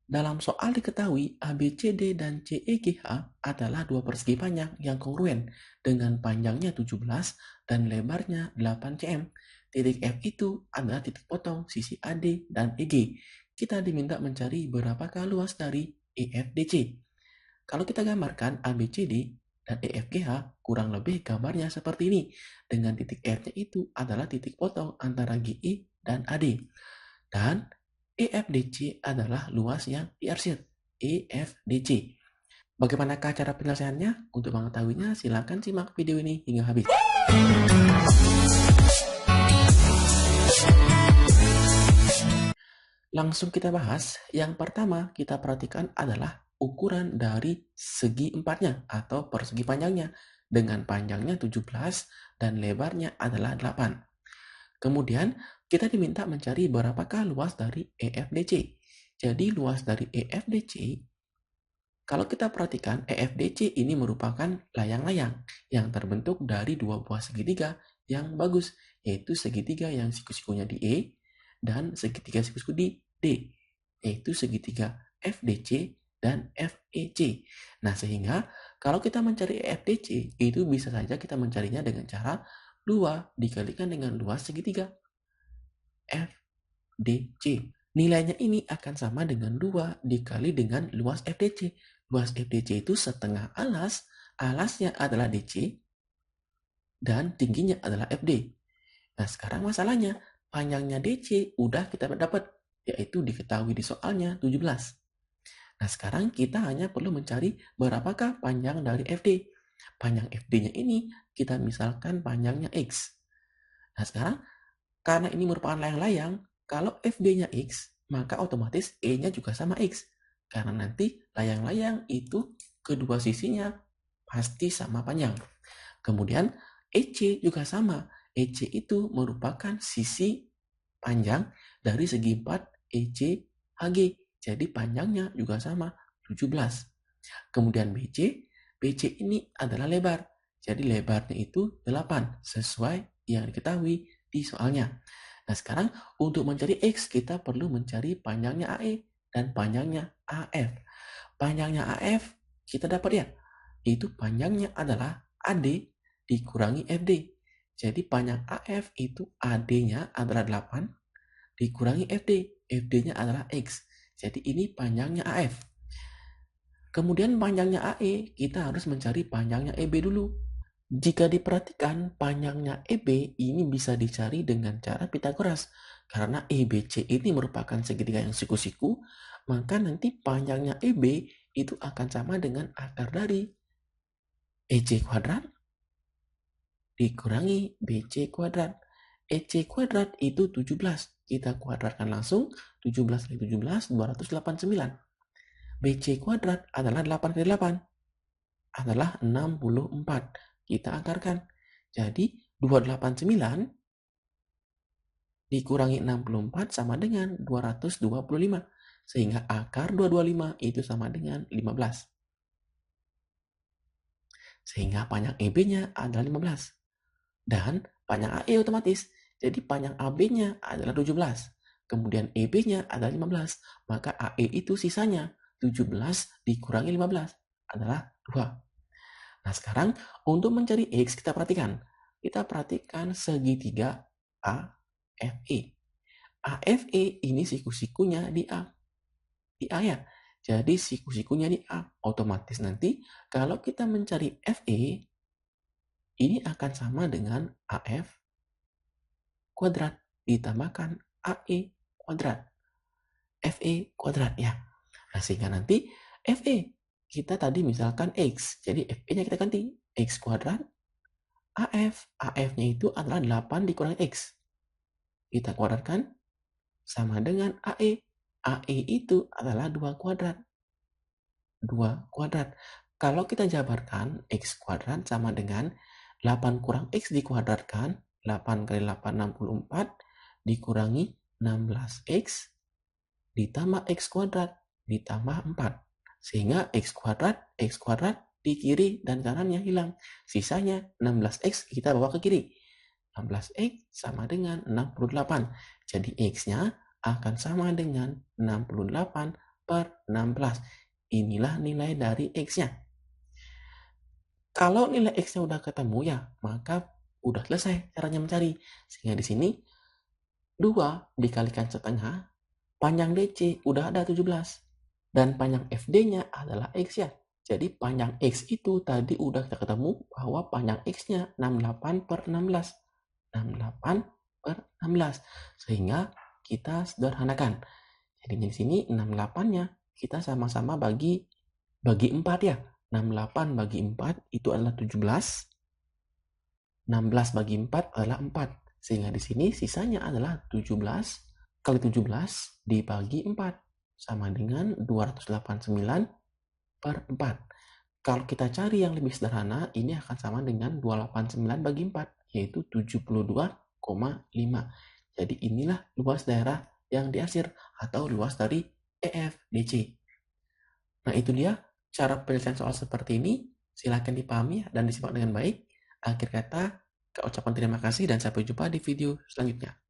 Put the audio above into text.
Dalam soal diketahui ABCD dan CEGH adalah dua persegi panjang yang kongruen dengan panjangnya 17 dan lebarnya 8 cm. Titik F itu adalah titik potong sisi AD dan EG. Kita diminta mencari berapakah luas dari EFDC. Kalau kita gambarkan ABCD dan EFGH, kurang lebih gambarnya seperti ini. Dengan titik F-nya itu adalah titik potong antara GE dan AD. Dan EFDC adalah luas yang diarsir, EFDC. Bagaimanakah cara penyelesaiannya? Untuk mengetahuinya, silakan simak video ini hingga habis. Langsung kita bahas. Yang pertama kita perhatikan adalah ukuran dari segi empatnya atau persegi panjangnya. Dengan panjangnya 17 dan lebarnya adalah 8. Kemudian kita diminta mencari berapakah luas dari EFDC. Jadi luas dari EFDC, kalau kita perhatikan EFDC ini merupakan layang-layang yang terbentuk dari dua buah segitiga yang bagus, yaitu segitiga yang siku-sikunya di E dan segitiga siku-siku di D, yaitu segitiga FDC dan FEC. Nah, sehingga kalau kita mencari EFDC, itu bisa saja kita mencarinya dengan cara 2 dikalikan dengan luas segitiga FDC. Nilainya ini akan sama dengan 2 dikali dengan luas FDC. Luas FDC itu setengah alas, alasnya adalah DC, dan tingginya adalah FD. Nah, sekarang masalahnya, panjangnya DC udah kita dapat, yaitu diketahui di soalnya 17. Nah, sekarang kita hanya perlu mencari berapakah panjang dari FD. Panjang FD-nya ini kita misalkan panjangnya X. Nah, sekarang karena ini merupakan layang-layang, kalau FD-nya X, maka otomatis E-nya juga sama X. Karena nanti layang-layang itu kedua sisinya pasti sama panjang. Kemudian EC juga sama. EC itu merupakan sisi panjang dari segi 4 ECHG. Jadi panjangnya juga sama, 17. Kemudian BC, BC ini adalah lebar. Jadi lebarnya itu 8, sesuai yang diketahui di soalnya. Nah, sekarang untuk mencari X, kita perlu mencari panjangnya AE dan panjangnya AF. Panjangnya AF kita dapat ya, itu panjangnya adalah AD dikurangi FD. Jadi panjang AF itu AD-nya adalah 8 dikurangi FD. FD-nya adalah X. Jadi ini panjangnya AF. Kemudian panjangnya AE, kita harus mencari panjangnya EB dulu. Jika diperhatikan, panjangnya EB ini bisa dicari dengan cara Pitagoras. Karena EBC ini merupakan segitiga yang siku-siku, maka nanti panjangnya EB itu akan sama dengan akar dari EC kuadrat dikurangi BC kuadrat. EC kuadrat itu 17. Kita kuadratkan langsung, 17 kali 17, 289. BC kuadrat adalah 8 kali 8, adalah 64. Kita akarkan. Jadi 289 dikurangi 64 sama dengan 225. Sehingga akar 225 itu sama dengan 15. Sehingga panjang EB-nya adalah 15. Dan panjang AE otomatis. Jadi panjang AB-nya adalah 17. Kemudian EB-nya adalah 15. Maka AE itu sisanya 17 dikurangi 15 adalah 2. Nah, sekarang untuk mencari X kita perhatikan. Kita perhatikan segitiga AFE. AFE ini siku-sikunya di A. Di A ya. Jadi siku-sikunya di A. Otomatis nanti kalau kita mencari FE, ini akan sama dengan AF kuadrat ditambahkan AE kuadrat. FE kuadrat ya. Nah, sehingga nanti FE kita tadi misalkan X. Jadi FE-nya kita ganti X kuadrat AF. AF-nya itu adalah 8 dikurangi X. Kita kuadratkan sama dengan AE. AE itu adalah 2 kuadrat. 2 kuadrat. Kalau kita jabarkan X kuadrat sama dengan 8 kurang X dikuadratkan. 8 kali 8, 64. Dikurangi 16X. Ditambah X kuadrat. Ditambah 4. Sehingga X kuadrat di kiri dan kanannya hilang. Sisanya 16X kita bawa ke kiri. 16X sama dengan 68. Jadi X-nya akan sama dengan 68 per 16. Inilah nilai dari X-nya. Kalau nilai X-nya udah ketemu ya, maka udah selesai caranya mencari. Sehingga di sini 2 dikalikan setengah, panjang DC udah ada 17. Dan panjang FD-nya adalah X ya. Jadi panjang X itu tadi udah kita ketemu bahwa panjang X-nya 68 per 16. 68 per 16. Sehingga kita sederhanakan. Jadi di sini 68-nya kita sama-sama bagi 4 ya. 68 bagi 4 itu adalah 17. 16 bagi 4 adalah 4. Sehingga di sini sisanya adalah 17 kali 17 dibagi 4. Sama dengan 289 per 4. Kalau kita cari yang lebih sederhana, ini akan sama dengan 289 bagi 4, yaitu 72,5. Jadi inilah luas daerah yang diarsir atau luas dari EFDC. Nah itu dia cara penyelesaian soal seperti ini. Silakan dipahami dan disimak dengan baik. Akhir kata, ucapan terima kasih dan sampai jumpa di video selanjutnya.